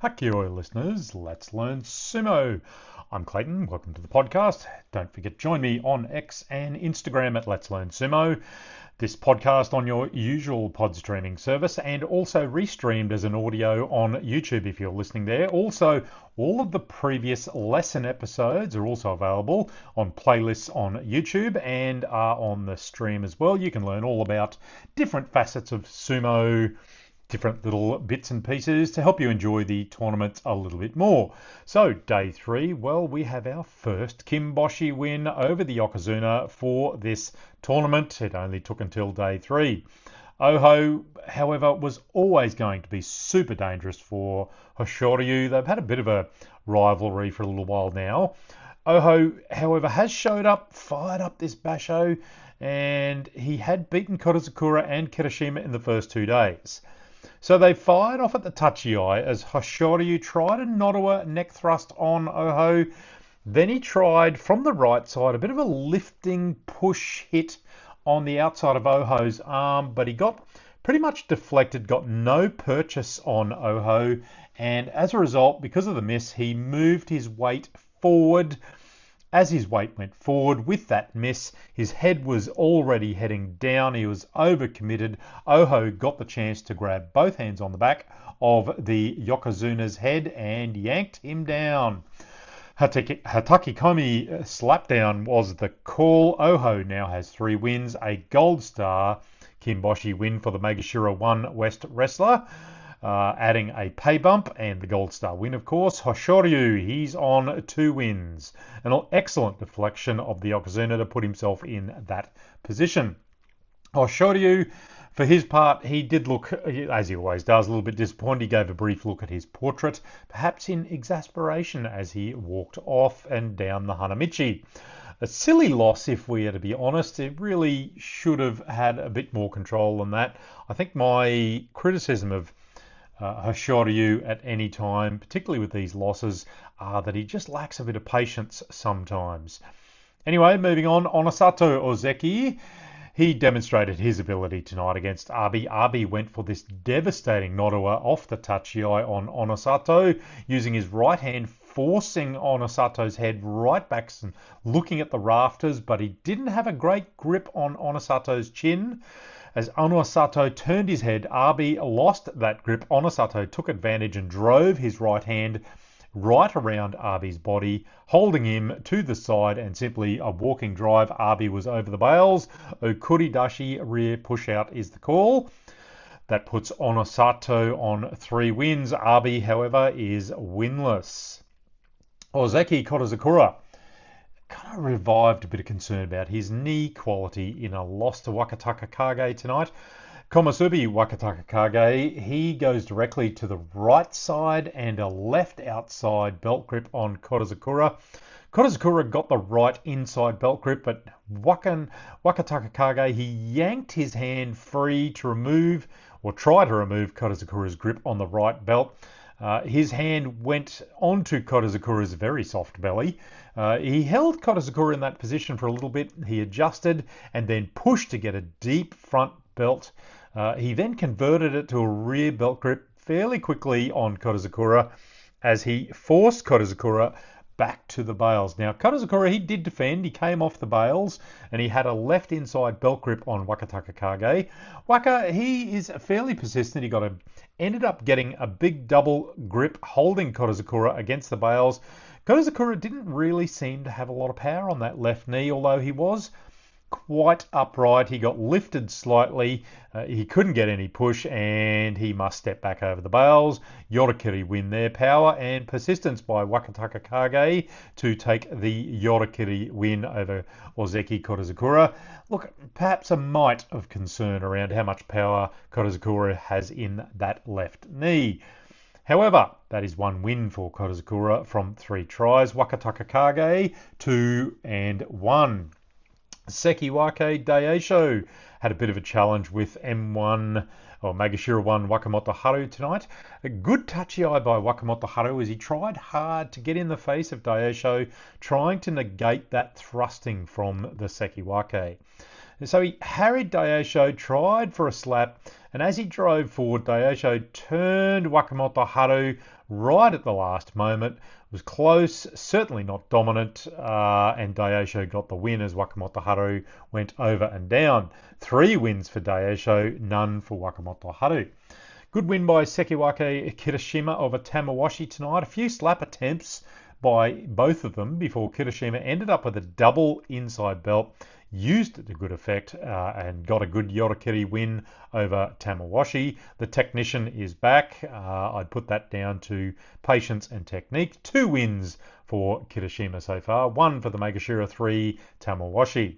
Hakioi listeners, let's learn sumo. I'm Clayton, welcome to the podcast. Don't forget to join me on X and Instagram at Let's Learn Sumo. This podcast on your usual pod streaming service and also restreamed as an audio on YouTube if you're listening there. Also, all of the previous lesson episodes are also available on playlists on YouTube and are on the stream as well. You can learn all about different facets of sumo, different little bits and pieces to help you enjoy the tournament a little bit more. So day 3, well, we have our first Kimboshi win over the Yokozuna for this tournament. It only took until day 3. Oho, however, was always going to be super dangerous for Hoshoryu. They've had a bit of a rivalry for a little while now. Oho, however, has showed up, fired up this basho, and he had beaten Korizukura and Kirishima in the first 2 days. So they fired off at the tachi-ai as Hoshoryu tried a Nodowa neck thrust on Oho. Then he tried from the right side a bit of a lifting push hit on the outside of Oho's arm, but he got pretty much deflected, got no purchase on Oho, and as a result, because of the miss, he moved his weight forward. As his weight went forward with that miss, his head was already heading down. He was overcommitted. Oho got the chance to grab both hands on the back of the Yokozuna's head and yanked him down. Hatakikomi slapdown was the call. Oho now has 3 wins, a gold star Kimboshi win for the Megashira 1 West wrestler. Adding a pay bump and the gold star win, of course. Hoshoryu, he's on 2 wins. An excellent deflection of the Yokozuna to put himself in that position. Hoshoryu, for his part, he did look, as he always does, a little bit disappointed. He gave a brief look at his portrait, perhaps in exasperation as he walked off and down the Hanamichi. A silly loss, if we are to be honest. It really should have had a bit more control than that. I think my criticism of Hoshoryu at any time, particularly with these losses, are that he just lacks a bit of patience sometimes. Anyway, moving on, Onosato Ozeki, he demonstrated his ability tonight against Abi. Abi went for this devastating Nodowa off the tachi-ai on Onosato, using his right hand, forcing Onosato's head right back and looking at the rafters, but he didn't have a great grip on Onosato's chin. As Onosato turned his head, Abi lost that grip. Onosato took advantage and drove his right hand right around Abi's body, holding him to the side, and simply a walking drive. Abi was over the bails. Okuridashi rear push out is the call. That puts Onosato on 3 wins. Abi, however, is winless. Ozeki Korizukura kind of revived a bit of concern about his knee quality in a loss to Wakataka Kage tonight. Komusubi Wakataka Kage, he goes directly to the right side and a left outside belt grip on Korizukura. Korizukura got the right inside belt grip, but Wakataka Kage, he yanked his hand free to remove, or try to remove, Korizukura's grip on the right belt. His hand went onto Korizukura's very soft belly. He held Korizukura in that position for a little bit. He adjusted and then pushed to get a deep front belt. He then converted it to a rear belt grip fairly quickly on Korizukura as he forced Korizukura back to the bails. Now, Korizukura, he did defend. He came off the bails and he had a left inside belt grip on Wakataka Kage. Waka, he is fairly persistent. He ended up getting a big double grip holding Korizukura against the bails. Korizukura didn't really seem to have a lot of power on that left knee, although he was quite upright. He got lifted slightly. He couldn't get any push and he must step back over the bails. Yorakiri win there. Power and persistence by Wakataka Kage to take the Yorakiri win over Ozeki Korizukura. Look, perhaps a mite of concern around how much power Korizukura has in that left knee. However, that is 1 win for Korizukura from 3 tries. Wakataka Kage 2 and 1. Sekiwake Daisho had a bit of a challenge with M1 or Megashira 1 Wakamoto Haru tonight. A good tachi-ai by Wakamoto Haru as he tried hard to get in the face of Daisho, trying to negate that thrusting from the Sekiwake. So he harried Daisho, tried for a slap, and as he drove forward, Daisho turned Wakamoto Haru right at the last moment. It was close, certainly not dominant, and Daisho got the win as Wakamoto Haru went over and down. 3 wins for Daisho, none for Wakamoto Haru. Good win by Sekiwake Kirishima over Tamawashi tonight. A few slap attempts by both of them before Kirishima ended up with a double inside belt, used it to good effect, and got a good Yorakiri win over Tamawashi. The technician is back. I'd put that down to patience and technique. 2 wins for Kirishima so far. 1 for the Megashira, 3 Tamawashi.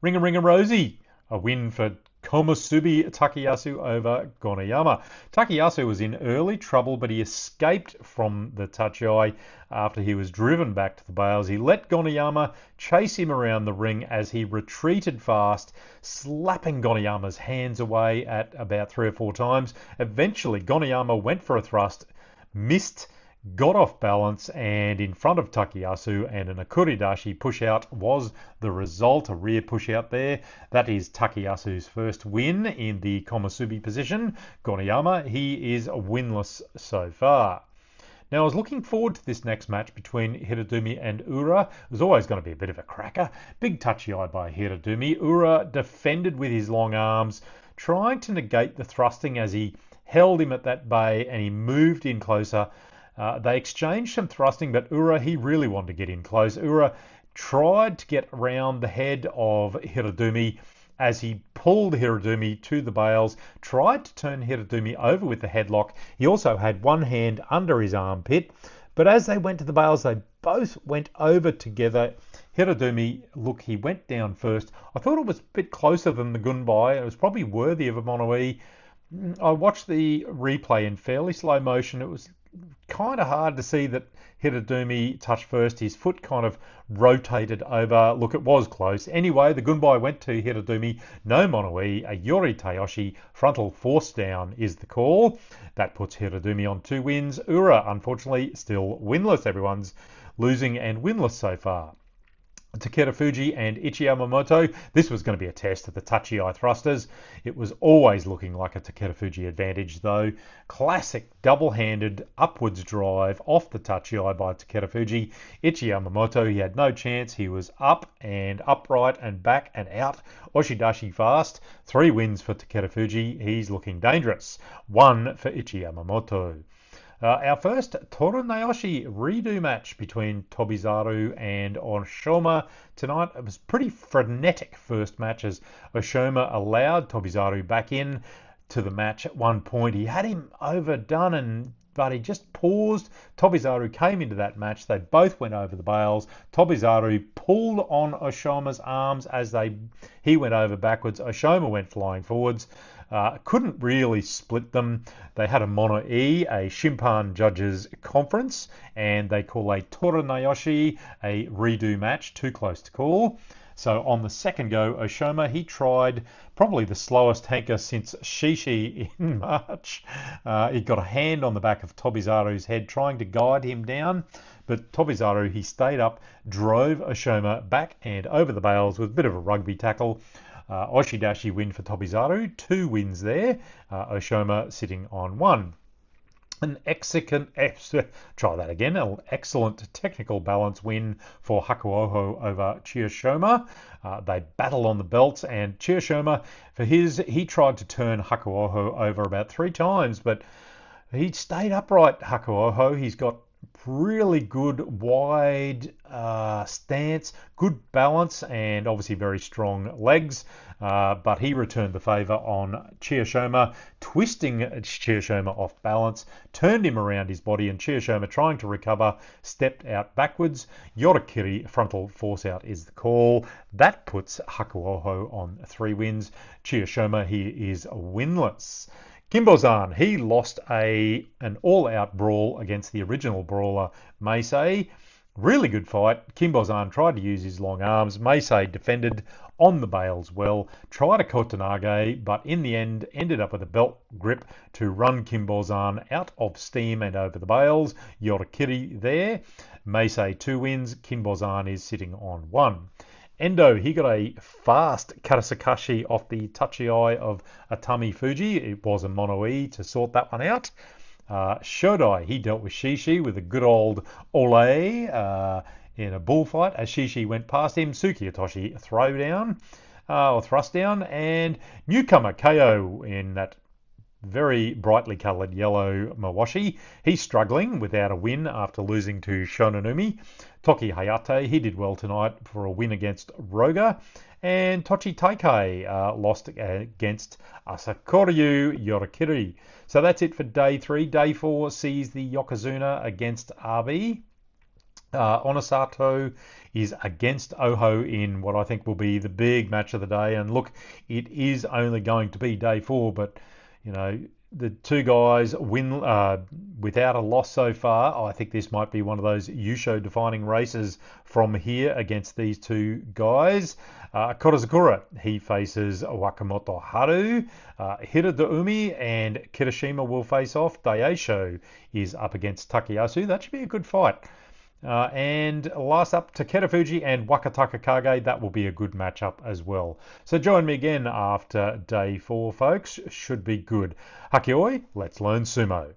Ringa Ringa Rosie, a win for Komusubi Takayasu over Goneyama. Takayasu was in early trouble, but he escaped from the tachiai after he was driven back to the bales. He let Goneyama chase him around the ring as he retreated fast, slapping Goneyama's hands away at about 3 or 4 times. Eventually, Goneyama went for a thrust, missed, got off balance, and in front of Takayasu, and an Akuridashi push out was the result, a rear push out there. That is Takayasu's first win in the Komusubi position. Goneyama, he is winless so far. Now, I was looking forward to this next match between Hiradumi and Ura. It was always going to be a bit of a cracker. Big touchy eye by Hiradumi. Ura defended with his long arms, trying to negate the thrusting as he held him at that bay and he moved in closer. They exchanged some thrusting, but Ura, he really wanted to get in close. Ura tried to get around the head of Hiradumi as he pulled Hiradumi to the bales, tried to turn Hiradumi over with the headlock. He also had one hand under his armpit, but as they went to the bales, they both went over together. Hiradumi, look, he went down first. I thought it was a bit closer than the Gunbai. It was probably worthy of a mono-e. I watched the replay in fairly slow motion. It was kind of hard to see that Hiradumi touched first. His foot kind of rotated over. Look, it was close. Anyway, the Gunbai went to Hiradumi. No mono-e. A Yori Tayoshi frontal force down is the call. That puts Hiradumi on 2 wins. Ura, unfortunately, still winless. Everyone's losing and winless so far. Takeda Fuji and Ichi Yamamoto. This was going to be a test of the touchy-eye thrusters. It was always looking like a Takeda Fuji advantage, though. Classic double-handed upwards drive off the touchy-eye by Takeda Fuji. Ichi Yamamoto, he had no chance. He was up and upright and back and out. Oshidashi fast. 3 wins for Takeda Fuji. He's looking dangerous. 1 for Ichi Yamamoto. Our first Torunayoshi redo match between Tobizaru and Oshoma tonight. It was pretty frenetic first match as Oshoma allowed Tobizaru back in to the match at one point. He had him overdone, but he just paused. Tobizaru came into that match. They both went over the bales. Tobizaru pulled on Oshoma's arms as he went over backwards. Oshoma went flying forwards. Couldn't really split them. They had a mono-e, a Shimpan Judges Conference, and they call a Torunayoshi a redo match, too close to call. So on the second go, Oshoma, he tried probably the slowest hanker since Shishi in March. He got a hand on the back of Tobizaru's head, trying to guide him down. But Tobizaru, he stayed up, drove Oshoma back and over the bales with a bit of a rugby tackle. Oshidashi win for Tobizaru, 2 wins there. Oshoma sitting on 1. An excellent technical balance win for Hakuoho over Chiyoshima. They battle on the belts, and Chiyoshima, he tried to turn Hakuoho over about 3 times, but he stayed upright, Hakuoho. He's got really good wide stance, good balance, and obviously very strong legs. But he returned the favour on Chiyoshima, twisting Chiyoshima off balance, turned him around his body, and Chiyoshima, trying to recover, stepped out backwards. Yorakiri frontal force out is the call. That puts Hakuoho on 3 wins. Chiyoshima, he is winless. Kimbozan, he lost an all-out brawl against the original brawler, Meisei. Really good fight. Kimbozan tried to use his long arms. Meisei defended on the bales well, tried a kotanage, but in the end ended up with a belt grip to run Kimbozan out of steam and over the bales. Yorakiri there. Meisei 2 wins. Kimbozan is sitting on 1. Endo, he got a fast Karasakashi off the touchy eye of Atami Fuji. It was a mono-e to sort that one out. Shodai, he dealt with Shishi with a good old ole in a bullfight as Shishi went past him. Tsukiotoshi throwdown or thrust down, and newcomer KO in that very brightly coloured yellow Mawashi. He's struggling without a win after losing to Shononumi. Toki Hayate, he did well tonight for a win against Roga. And Tochi Taikei lost against Asakoryu Yorikiri. So that's it for day 3. Day 4 sees the Yokozuna against RB. Onosato is against Oho in what I think will be the big match of the day. And look, it is only going to be day 4, but you know, the two guys win without a loss so far. I think this might be one of those Yusho defining races from here against these two guys. Korazakura, he faces Wakamoto Haru. Hiradoumi and Kirishima will face off. Daisho is up against Takayasu. That should be a good fight. And last up, Takeda Fuji and Wakataka Kage. That will be a good matchup as well. So join me again after day 4, folks. Should be good. Hakioi, let's learn sumo.